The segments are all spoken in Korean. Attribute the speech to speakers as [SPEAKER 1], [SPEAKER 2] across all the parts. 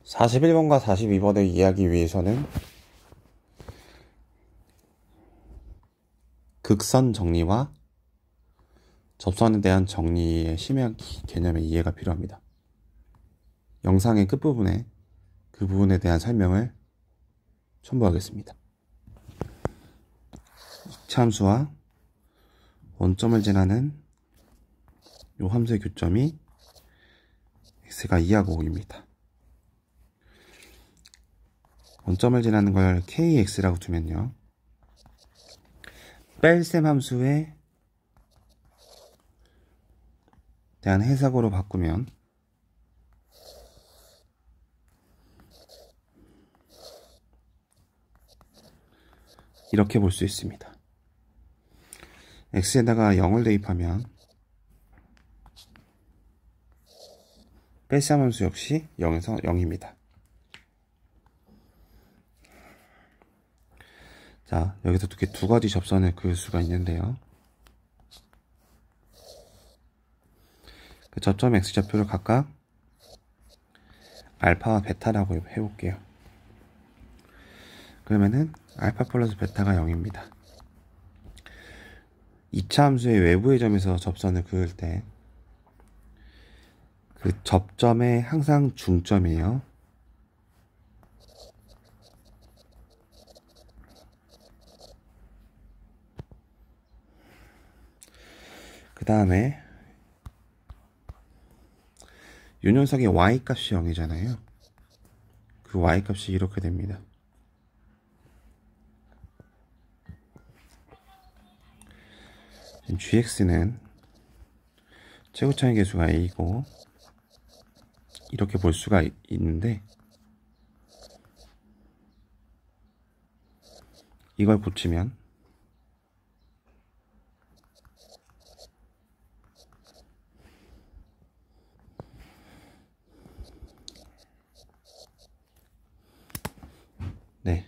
[SPEAKER 1] 41번과 42번을 이해하기 위해서는 극선 정리와 접선에 대한 정리의 심야 개념의 이해가 필요합니다. 영상의 끝부분에 그 부분에 대한 설명을 첨부하겠습니다. 이차함수와 원점을 지나는 이 함수의 교점이 x가 2하고 5입니다. 원점을 지나는 걸 kx라고 두면요, 뺄셈 함수에 대한 해석으로 바꾸면 이렇게 볼 수 있습니다. x에다가 0을 대입하면 뺄셈 함수 역시 0에서 0입니다. 자, 여기서 이렇게 두 가지 접선을 그을 수가 있는데요, 그 저점 x좌표를 각각 알파와 베타라고 해볼게요. 그러면은 알파 플러스 베타가 0입니다. 2차 함수의 외부의 점에서 접선을 그을 때 그 접점의 항상 중점이에요. 그 다음에 이 녀석의 y값이 0이잖아요. 그 y값이 이렇게 됩니다. gx는 최고차의 계수가 a이고 이렇게 볼 수가 있는데, 이걸 고치면 네,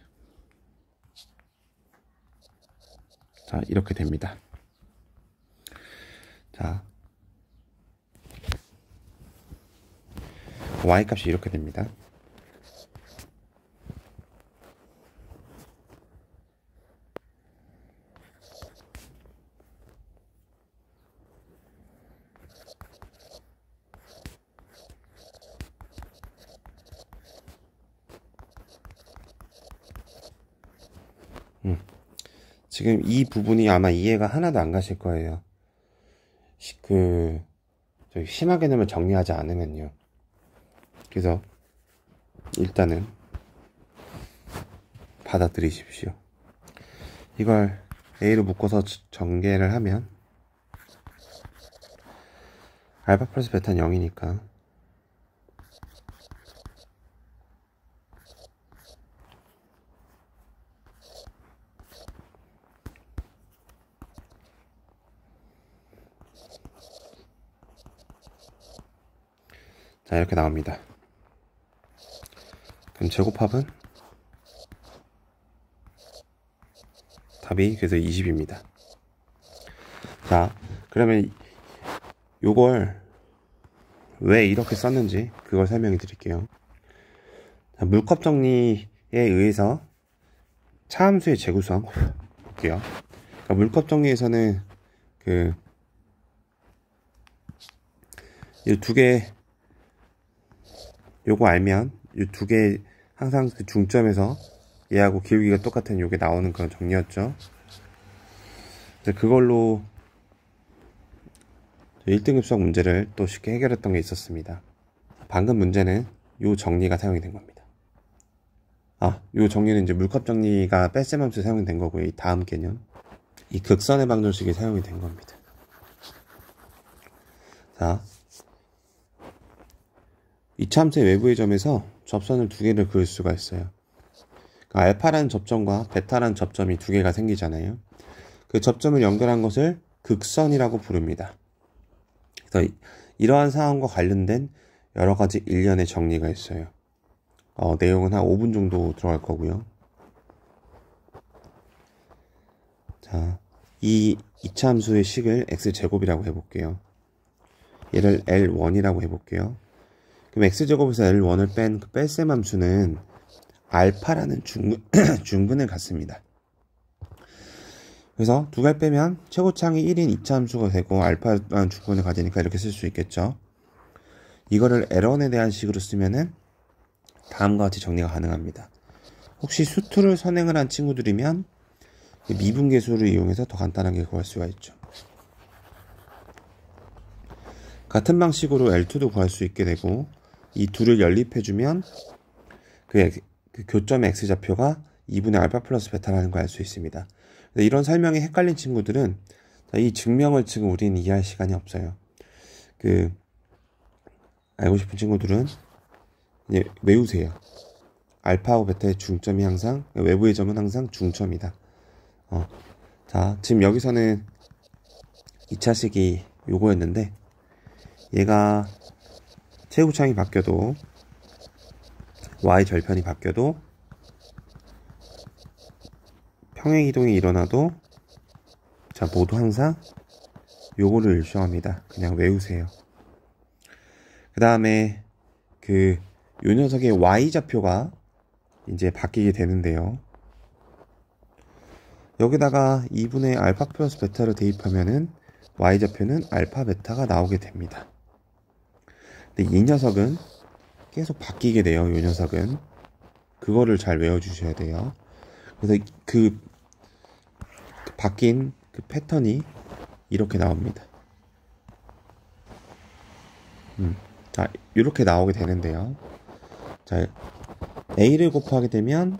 [SPEAKER 1] 자, 이렇게 됩니다. 자, y값이 이렇게 됩니다. 지금 이 부분이 아마 이해가 하나도 안 가실 거예요. 저희 심화 개념을 정리하지 않으면요. 그래서 일단은 받아들이십시오. 이걸 a로 묶어서 전개를 하면 알파 플러스 베타는 0이니까 자, 이렇게 나옵니다. 그럼 제곱합은 답이 그래서 20입니다. 자, 그러면 요걸 왜 이렇게 썼는지 그걸 설명해 드릴게요. 자, 물컵 정리에 의해서 차함수의 재구성 볼게요. 그러니까 물컵 정리에서는 이 두 개, 요거 알면 이 두 개 항상 그 중점에서 얘하고 기울기가 똑같은 요게 나오는 그런 정리였죠. 그걸로 1등급 수학 문제를 또 쉽게 해결했던 게 있었습니다. 방금 문제는 요 정리가 사용이 된 겁니다. 요 정리는 이제 물컵 정리가 뺄셈 함수에 사용이 된 거고요. 이 다음 개념, 이 극선의 방정식이 사용이 된 겁니다. 자, 2차 함수의 외부의 점에서 접선을 두 개를 그을 수가 있어요. 그러니까 알파라는 접점과 베타라는 접점이 두 개가 생기잖아요. 그 접점을 연결한 것을 극선이라고 부릅니다. 그래서 이러한 상황과 관련된 여러 가지 일련의 정리가 있어요. 내용은 한 5분 정도 들어갈 거고요. 자, 이 2차 함수의 식을 x제곱이라고 해볼게요. 얘를 L1이라고 해볼게요. 그럼 x제곱에서 L1을 뺀 그 뺄셈 함수는 알파라는 중근을 갖습니다. 그래서 두 개를 빼면 최고차항이 1인 2차 함수가 되고 알파라는 중근을 가지니까 이렇게 쓸 수 있겠죠. 이거를 L1에 대한 식으로 쓰면은 다음과 같이 정리가 가능합니다. 혹시 수투를 선행을 한 친구들이면 미분계수를 이용해서 더 간단하게 구할 수가 있죠. 같은 방식으로 L2도 구할 수 있게 되고, 이 둘을 연립해주면 그 교점의 x좌표가 2분의 알파 플러스 베타라는 걸 알 수 있습니다. 이런 설명이 헷갈린 친구들은 이 증명을 지금 우리는 이해할 시간이 없어요. 알고 싶은 친구들은 이제 외우세요. 알파하고 베타의 중점이 항상, 외부의 점은 항상 중점이다. 자, 지금 여기서는 2차식이 요거였는데, 얘가 최고차항이 바뀌어도, y 절편이 바뀌어도, 평행이동이 일어나도, 자, 모두 항상 요거를 일수합니다. 그냥 외우세요. 그 다음에 요 녀석의 y좌표가 이제 바뀌게 되는데요. 여기다가 2분의 알파 플러스 베타를 대입하면은 y좌표는 알파 베타가 나오게 됩니다. 근데 이 녀석은 계속 바뀌게 돼요. 이 녀석은 그거를 잘 외워주셔야 돼요. 그래서 바뀐 그 패턴이 이렇게 나옵니다. 자, 이렇게 나오게 되는데요. 자, a를 곱하게 되면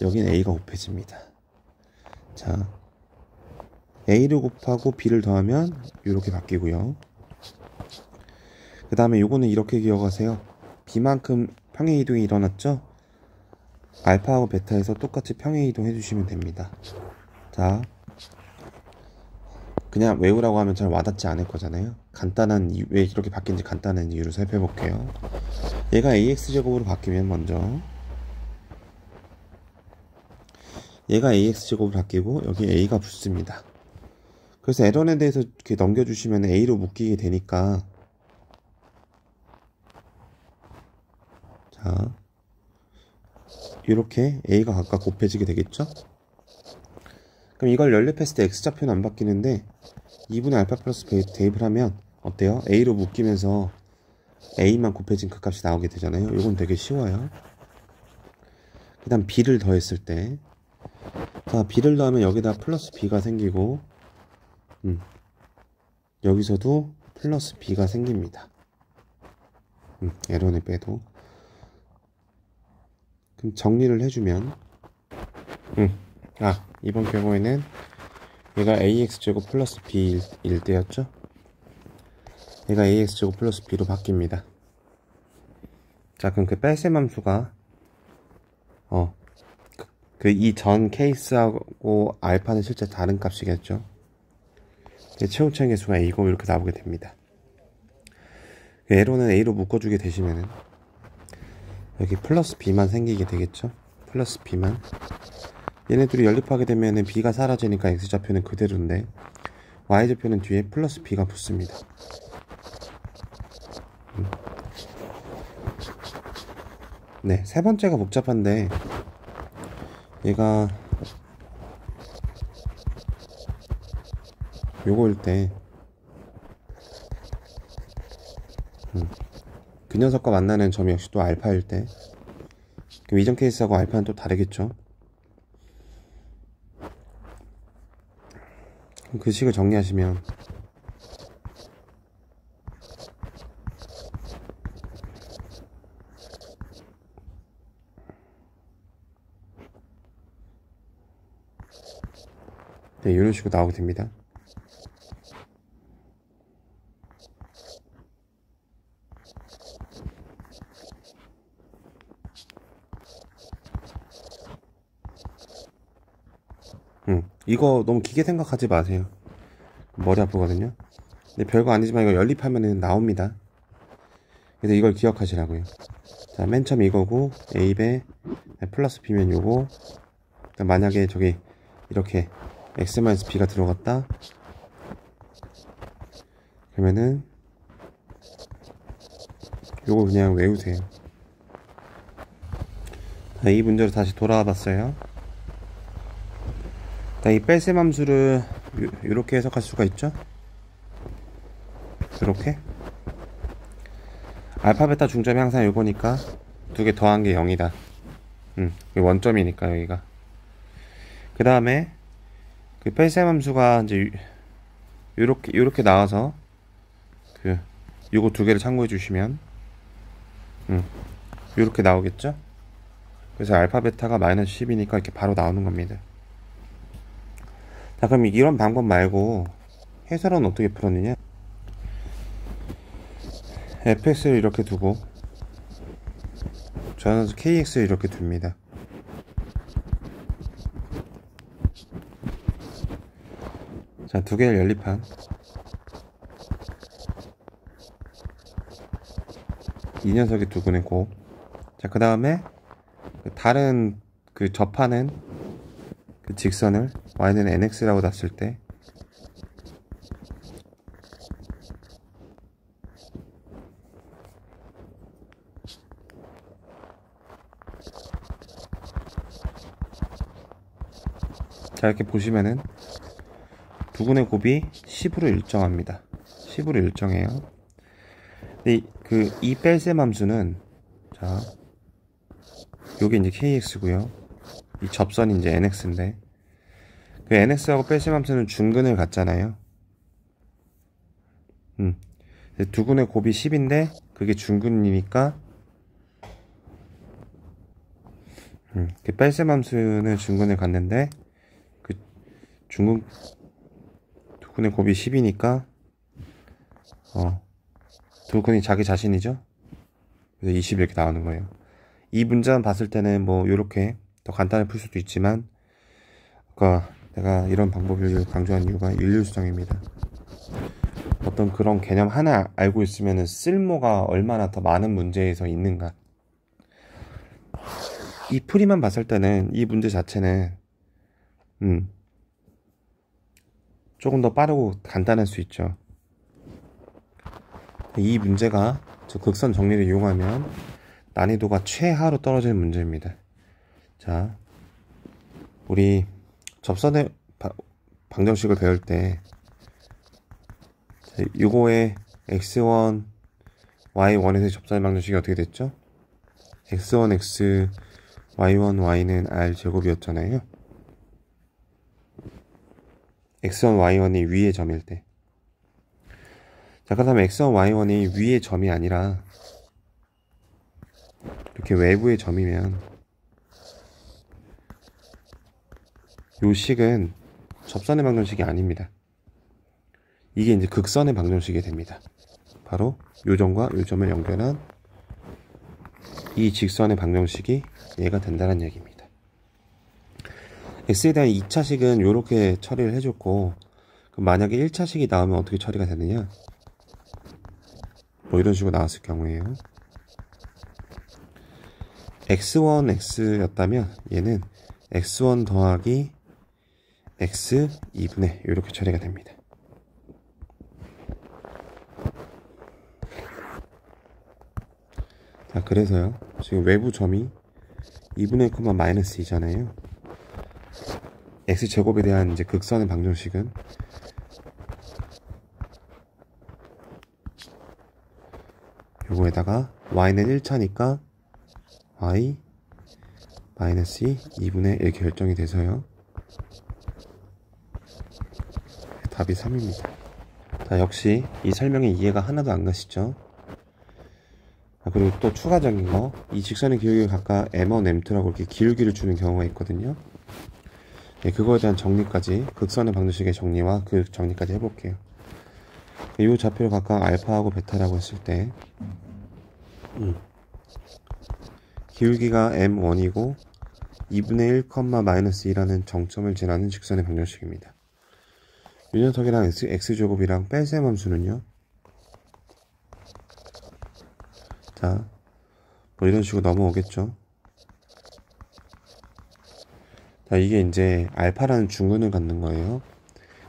[SPEAKER 1] 여긴 a가 곱해집니다. 자, a를 곱하고 b를 더하면 이렇게 바뀌고요. 그 다음에 요거는 이렇게 기억하세요. b만큼 평행이동이 일어났죠? 알파하고 베타에서 똑같이 평행이동 해주시면 됩니다. 자, 그냥 외우라고 하면 잘 와닿지 않을 거잖아요. 간단한 이유, 왜 이렇게 바뀐지 간단한 이유를 살펴볼게요. 얘가 ax제곱으로 바뀌면 먼저 얘가 ax제곱으로 바뀌고 여기 a가 붙습니다. 그래서 L1에 대해서 이렇게 넘겨주시면 a로 묶이게 되니까, 자, 이렇게 a가 각각 곱해지게 되겠죠? 그럼 이걸 연립했을 때 x좌표는 안 바뀌는데 2분의 알파 플러스 대입을 하면 어때요? a로 묶이면서 a만 곱해진 그 값이 나오게 되잖아요. 이건 되게 쉬워요. 그 다음 b를 더했을 때, 자, b를 더하면 여기다 플러스 b가 생기고, 여기서도 플러스 b가 생깁니다. L1을 빼도. 그럼 정리를 해주면, 이번 경우에는 얘가 ax제곱 플러스 b일 때였죠? 얘가 ax제곱 플러스 b로 바뀝니다. 자, 그럼 그 뺄셈 함수가 이 전 케이스하고 알파는 실제 다른 값이겠죠? 최고차항 개수가 a고 이렇게 나오게 됩니다. L로는 a로 묶어주게 되시면은 여기 플러스 b만 생기게 되겠죠? 플러스 b만. 얘네들이 연립하게 되면은 b가 사라지니까 x좌표는 그대로인데 y좌표는 뒤에 플러스 b가 붙습니다. 네, 세 번째가 복잡한데 얘가 요거일 때 그 녀석과 만나는 점이 역시 또 알파일 때, 그럼 이전 케이스하고 알파는 또 다르겠죠? 그 식을 정리하시면 네, 이런 식으로 나오게 됩니다. 이거 너무 기계 생각하지 마세요. 머리 아프거든요. 근데 별거 아니지만 이거 연립하면은 나옵니다. 그래서 이걸 기억하시라고요. 자, 맨 처음 이거고 a배 플러스 b면 요거, 만약에 저기 이렇게 x-b가 들어갔다 그러면은 요거 그냥 외우세요. 자, 이 문제로 다시 돌아와 봤어요. 자, 이 뺄셈 함수를 이렇게 해석할 수가 있죠. 이렇게 알파 베타 중점이 항상 요거니까 두 개 더한 게 0이다. 원점이니까 여기가. 그 다음에 그 뺄셈 함수가 이제 요렇게 나와서 요거 두 개를 참고해 주시면 요렇게 나오겠죠. 그래서 알파 베타가 마이너스 10이니까 이렇게 바로 나오는 겁니다. 자, 그럼 이런 방법 말고 해설은 어떻게 풀었느냐. fx를 이렇게 두고 저는 kx를 이렇게 둡니다. 자, 두 개를 연립한 이 녀석이 두근의 곱. 자, 그 다음에 다른 그 접하는 그 직선을 y는 nx라고 놨을 때 자, 이렇게 보시면은 두근의 곱이 10으로 일정합니다. 10으로 일정해요. 근데 이 뺄셈 함수는, 자, 요게 이제 kx고요. 이 접선이 이제 nx인데, 그 nx하고 뺄셈 함수는 중근을 갖잖아요. 두근의 곱이 10인데 그게 중근이니까 그 뺄셈 함수는 중근을 갖는데 그 두근의 곱이 10이니까 두근이 자기 자신이죠. 그래서 20 이렇게 나오는 거예요. 이 문제만 봤을 때는 뭐 요렇게 더 간단히 풀 수도 있지만 아까 내가 이런 방법을 강조한 이유가 일률수정입니다. 어떤 그런 개념 하나 알고 있으면 쓸모가 얼마나 더 많은 문제에서 있는가. 이 풀이만 봤을 때는 이 문제 자체는 조금 더 빠르고 간단할 수 있죠. 이 문제가 저 극선 정리를 이용하면 난이도가 최하로 떨어지는 문제입니다. 자, 우리 접선의 방정식을 배울 때 요거의 x1, y1에서의 접선의 방정식이 어떻게 됐죠? x1, x, y1, y는 r제곱이었잖아요. x1, y1이 위의 점일 때. 자, 그 다음에 x1, y1이 위의 점이 아니라 이렇게 외부의 점이면 요 식은 접선의 방정식이 아닙니다. 이게 이제 극선의 방정식이 됩니다. 바로 요 점과 요 점을 연결한 이 직선의 방정식이 얘가 된다는 얘기입니다. x에 대한 2차식은 요렇게 처리를 해줬고, 그럼 만약에 1차식이 나오면 어떻게 처리가 되느냐, 뭐 이런 식으로 나왔을 경우에요. x1, x였다면 얘는 x1 더하기 x 2분의 이렇게 처리가 됩니다. 자, 그래서요, 지금 외부 점이 2분의 1, 마이너스 2잖아요. x제곱에 대한 이제 극선의 방정식은 요거에다가 y는 1차니까 y 마이너스 2분의 1 결정이 돼서요, 답이 3입니다. 자, 역시 이 설명의 이해가 하나도 안 가시죠? 그리고 또 추가적인 거, 이 직선의 기울기가 각각 m1, m2라고 이렇게 기울기를 주는 경우가 있거든요. 네, 그거에 대한 정리까지, 극선의 방정식의 정리와 그 정리까지 해볼게요. 이 좌표를 각각 알파하고 베타라고 했을 때 기울기가 m1이고 2분의 1, 마이너스 2라는 정점을 지나는 직선의 방정식입니다. 이 녀석이랑 x제곱이랑 뺄셈 함수는요, 자, 뭐 이런 식으로 넘어오겠죠. 자, 이게 이제 알파라는 중근을 갖는 거예요.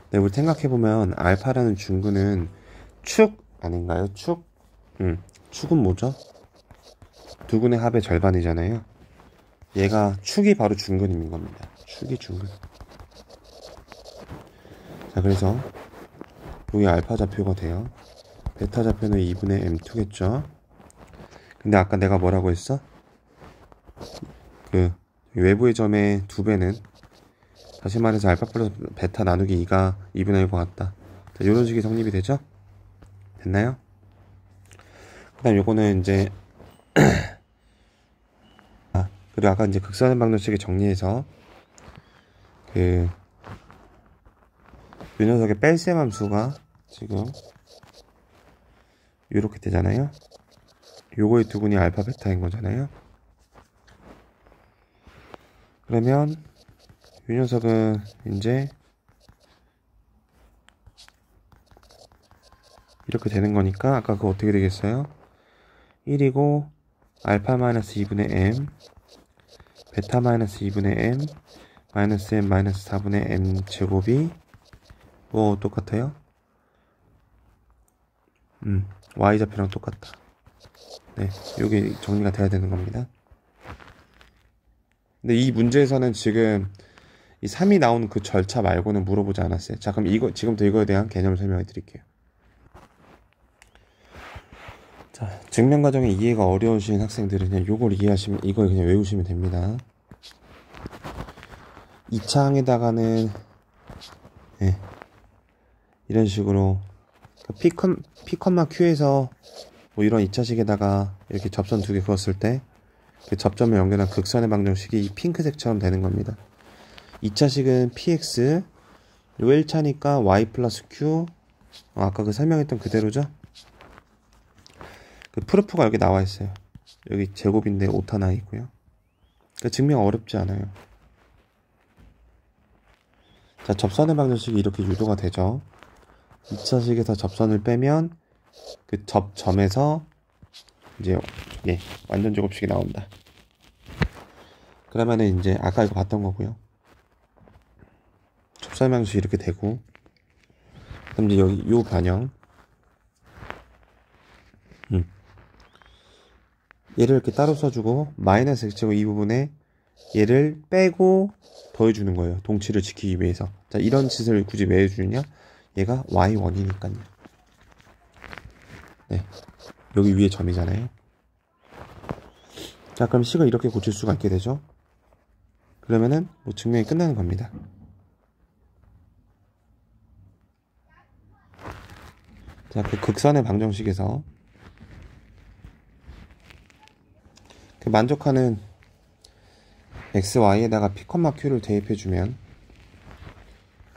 [SPEAKER 1] 근데 우리 생각해보면 알파라는 중근은 축 아닌가요? 축? 축은 뭐죠? 두 근의 합의 절반이잖아요. 얘가 축이 바로 중근인 겁니다. 축이 중근. 자, 그래서 여기 알파 좌표가 돼요. 베타 좌표는 2분의 m2겠죠. 근데 아까 내가 뭐라고 했어? 그 외부의 점의 2배는, 다시 말해서 알파 플러스 베타 나누기 2가 2분의 1과 같다. 자, 이런 식이 성립이 되죠? 됐나요? 그 다음 요거는 이제 그리고 아까 이제 극선의 방정식을 정리해서 그 이 녀석의 뺄셈 함수가 지금 이렇게 되잖아요. 요거의 두 근이 알파 베타인 거잖아요. 그러면 이 녀석은 이제 이렇게 되는 거니까 아까 그거 어떻게 되겠어요? 1이고 알파 마이너스 2분의 m 베타 마이너스 2분의 m 마이너스 m 마이너스 4분의 m 제곱이 뭐 똑같아요? y좌표랑 똑같다. 네, 여기 정리가 돼야 되는 겁니다. 근데 이 문제에서는 지금 이 3이 나오는 그 절차 말고는 물어보지 않았어요. 자, 그럼 이거 지금부터 이거에 대한 개념을 설명해 드릴게요. 자, 증명 과정의 이해가 어려우신 학생들은 그냥 요걸 이해하시면, 이걸 그냥 외우시면 됩니다. 2차 항에다가는 네, 이런 식으로 P, Q에서 뭐 이런 2차식에다가 이렇게 접선 두 개 그었을 때 그 접점을 연결한 극선의 방정식이 이 핑크색처럼 되는 겁니다. 2차식은 px, 요 1차니까 y 플러스 q, 아까 그 설명했던 그대로죠? 그 프루프가 여기 나와 있어요. 여기 제곱인데 오타 나 있고요. 그러니까 증명 어렵지 않아요. 자, 접선의 방정식이 이렇게 유도가 되죠. 2차식에서 접선을 빼면 그 접점에서 이제 완전 제곱식이 나온다. 그러면은 이제 아까 이거 봤던 거고요. 접선의 방정식이 이렇게 되고, 그럼 이제 여기 요 변형, 얘를 이렇게 따로 써주고 마이너스 x제곱 이 부분에 얘를 빼고 더해주는 거예요. 동치를 지키기 위해서. 자, 이런 짓을 굳이 왜 해주느냐? 얘가 y1이니까요. 네, 여기 위에 점이잖아요. 자, 그럼 식을 이렇게 고칠 수가 있게 되죠. 그러면은 뭐 증명이 끝나는 겁니다. 자, 그 극선의 방정식에서 그 만족하는 x, y에다가 p, q를 대입해주면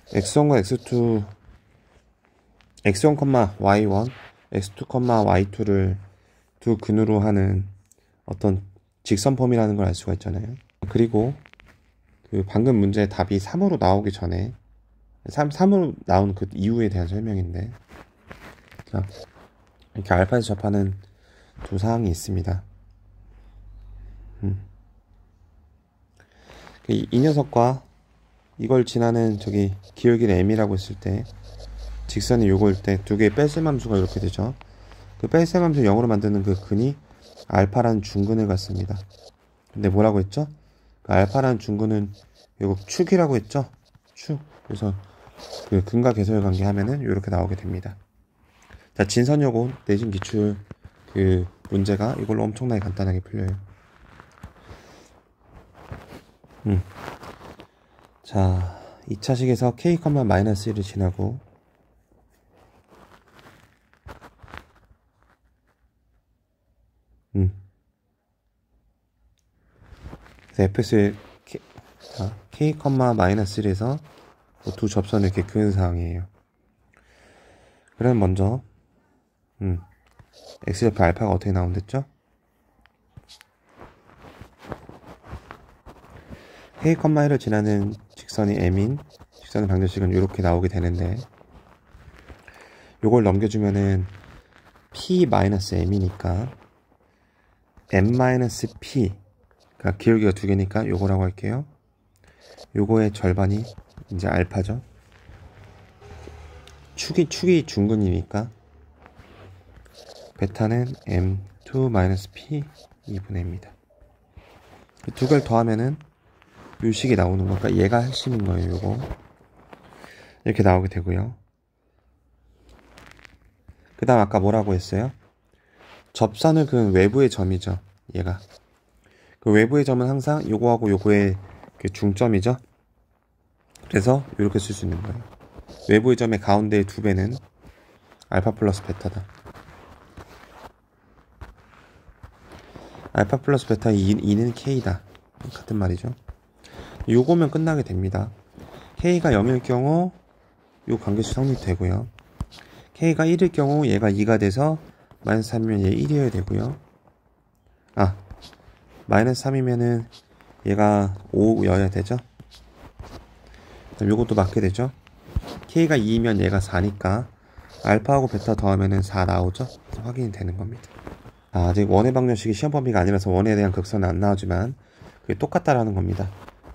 [SPEAKER 1] x1과 x2, x1, y1, x2, y2를 두 근으로 하는 어떤 직선폼이라는 걸 알 수가 있잖아요. 그리고 그 방금 문제의 답이 3으로 나오기 전에 3으로 나온 그 이유에 대한 설명인데, 자, 이렇게 알파에서 접하는 두 사항이 있습니다. 이 녀석과 이걸 지나는 저기 기울기를 m이라고 했을 때 직선이 요거일 때 두 개의 뺄셈 함수가 이렇게 되죠. 그 뺄셈 함수 0으로 만드는 그 근이 알파라는 중근을 갖습니다. 근데 뭐라고 했죠? 그 알파라는 중근은 요거 축이라고 했죠? 축. 그래서 그 근과 계소의 관계 하면은 요렇게 나오게 됩니다. 자, 진선여고 내신 기출 그 문제가 이걸로 엄청나게 간단하게 풀려요. 자, 2차식에서 k, -1을 지나고 그래서 fx의 k, -1에서 두 접선을 이렇게 그은 상황이에요. 그럼 먼저 x좌표 알파가 어떻게 나온댔죠? k, 1을 지나는 직선이 m인 직선의 방정식은 이렇게 나오게 되는데, 요걸 넘겨주면은 p-m이니까 m-p, 그러니까 기울기가 두 개니까 요거라고 할게요. 요거의 절반이 이제 알파죠. 축이 중근이니까 베타는 m2-p 2분의 1입니다. 두 개를 더하면은 요 식이 나오는 거. 그러니까 얘가 핵심인 거예요. 요거 이렇게 나오게 되고요. 그 다음 아까 뭐라고 했어요? 접선을 그은 외부의 점이죠. 얘가 그 외부의 점은 항상 요거하고 요거의 그 중점이죠. 그래서 이렇게 쓸 수 있는 거예요. 외부의 점의 가운데의 2배는 알파 플러스 베타다. 알파 플러스 베타 2는 K다. 같은 말이죠. 요거면 끝나게 됩니다. K가 0일 경우 요 관계식 성립되고요. K가 1일 경우 얘가 2가 돼서 마이너스 3이면 얘 1이어야 되고요. 마이너스 3이면은 얘가 5여야 되죠. 요것도 맞게 되죠. K가 2이면 얘가 4니까 알파하고 베타 더하면은 4 나오죠. 그래서 확인이 되는 겁니다. 아직 원의 방정식이 시험 범위가 아니라서 원에 대한 극선은 안 나오지만 그게 똑같다라는 겁니다.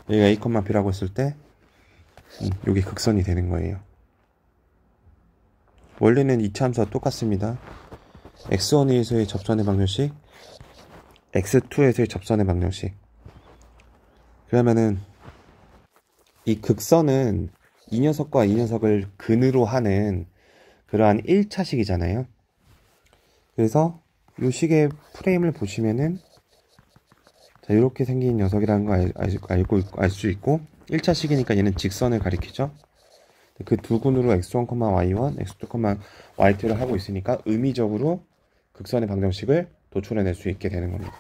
[SPEAKER 1] 여기가 A, B라고 했을 때 여기 극선이 되는 거예요. 원래는 2차 함수와 똑같습니다. x1에서의 접선의 방정식, x2에서의 접선의 방정식. 그러면은 이 극선은 이 녀석과 이 녀석을 근으로 하는 그러한 1차식이잖아요. 그래서 이 식의 프레임을 보시면은 자, 이렇게 생긴 녀석이라는 거 알 수 있고 1차식이니까 얘는 직선을 가리키죠. 그 두 군으로 x1, y1, x2, y2를 하고 있으니까 의미적으로 극선의 방정식을 도출해낼 수 있게 되는 겁니다.